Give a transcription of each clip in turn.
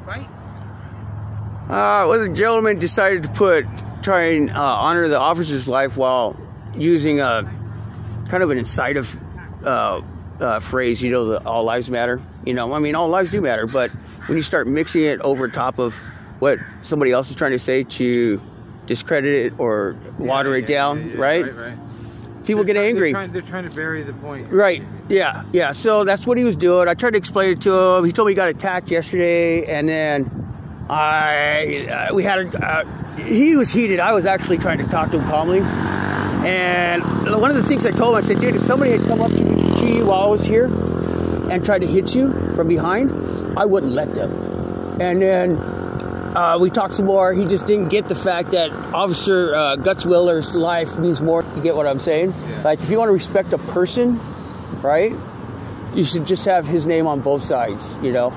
fight? Well, the gentleman decided to try and honor the officer's life while using a kind of an incitive phrase, you know, the all lives matter. You know, I mean, all lives do matter, but when you start mixing it over top of what somebody else is trying to say to discredit it or water it down, right? Right. People get angry. They're trying to bury the point. Right. Yeah. So that's what he was doing. I tried to explain it to him. He told me he got attacked yesterday, and then he was heated. I was actually trying to talk to him calmly. And one of the things I told him, I said, dude, if somebody had come up to you while I was here and tried to hit you from behind, I wouldn't let them. And then we talked some more. He just didn't get the fact that Officer Gutzwiller's life means more. You get what I'm saying? Yeah. Like, if you want to respect a person, right, you should just have his name on both sides, you know?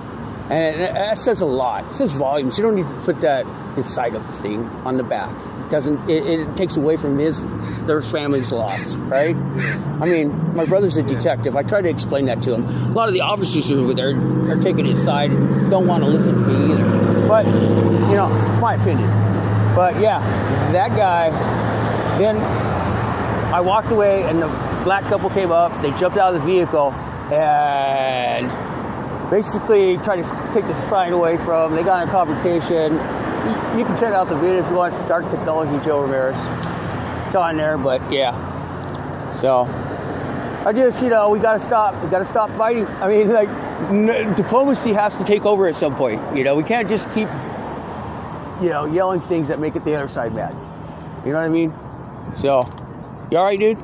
And that says a lot. It says volumes. You don't need to put that inside of the thing on the back. It takes away from their family's loss, right? I mean, my brother's a detective. I tried to explain that to him. A lot of the officers over there are taking his side and don't want to listen to me either. But, you know, it's my opinion. But yeah, that guy, then I walked away and the black couple came up. They jumped out of the vehicle and basically tried to take the sign away from him. They got in a confrontation. You can check out the video if you want. It's Dark Technology Joe Ramirez. It's on there, but yeah. So I just, you know, we gotta stop fighting. I mean, like, diplomacy has to take over at some point. You know, we can't just keep, you know, yelling things that make it the other side mad. You know what I mean? So, you all right, dude?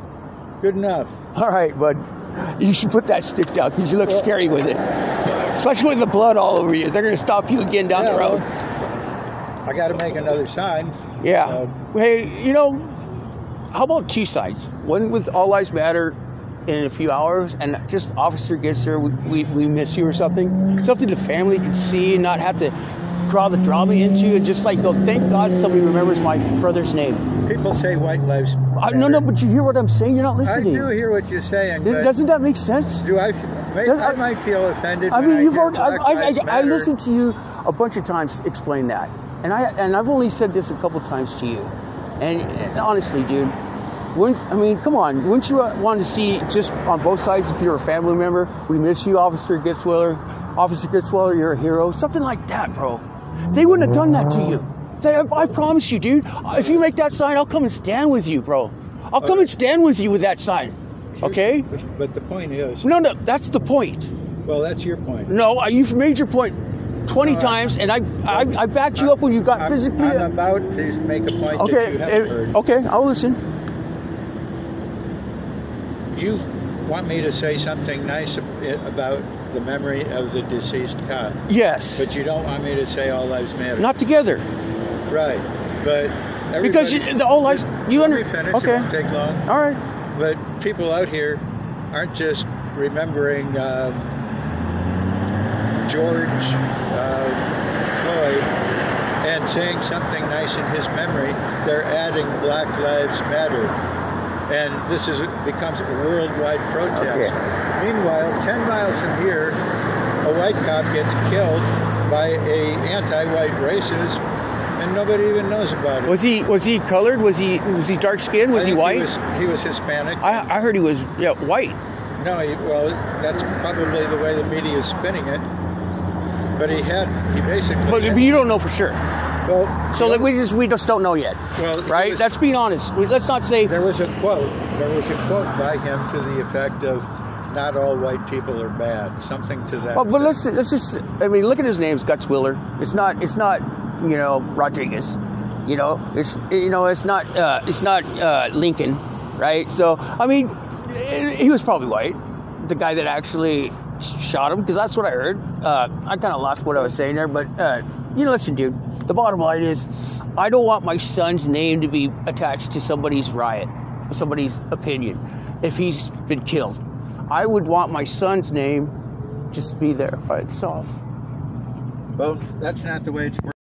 Good enough. All right, bud. You should put that stick down because you look scary with it. Especially with the blood all over you. They're going to stop you again down the road. I got to make another sign. Yeah. Hey, you know, how about two signs? One with All Lives Matter in a few hours, and just officer gets there, we miss you or something. Something the family can see and not have to draw the drama into, and just like go, thank God somebody remembers my brother's name. People say white lives matter. No, but you hear what I'm saying? You're not listening. I do hear what you're saying. Doesn't that make sense? I might feel offended. I mean, I listened to you a bunch of times explain that, and I've only said this a couple times to you, and honestly, dude, come on, wouldn't you want to see just on both sides? If you're a family member, we miss you, Officer Gutzwiller. Officer Gutzwiller, you're a hero. Something like that, bro. They wouldn't have done that to you. I promise you, dude. If you make that sign, I'll come and stand with you, bro. I'll come and stand with you with that sign. Okay? But the point is... No, that's the point. Well, that's your point. No, you've made your point 20 times, and I backed you up when you got physically... I'm about to make a point that you haven't heard. Okay, I'll listen. You want me to say something nice about the memory of the deceased cop. Yes. But you don't want me to say all lives matter. Not together. Right. But because the all lives... Let me finish. Okay. It won't take long. All right. But people out here aren't just remembering George Floyd and saying something nice in his memory. They're adding Black Lives Matter. And this becomes a worldwide protest. Okay. Meanwhile, 10 miles from here, a white cop gets killed by a anti-white racist, and nobody even knows about it. Was he colored? Was he dark skinned? Was he white? He was Hispanic. I heard he was white. No, well, that's probably the way the media is spinning it. But he basically. But you don't know for sure. Well, so we just don't know yet. Well, right? That's being honest. Let's not say there was a quote by him to the effect of, "Not all white people are bad." Something to that. Well, but let's just. I mean, look at his name. It's Gutzwiller. It's not. You know, Rodriguez. You know, it's not Lincoln, right? So I mean, he was probably white. The guy that actually shot him, because that's what I heard. I kind of lost what I was saying there, but listen, dude. The bottom line is, I don't want my son's name to be attached to somebody's riot, somebody's opinion, if he's been killed. I would want my son's name just to be there by itself. Well, that's not the way it's working.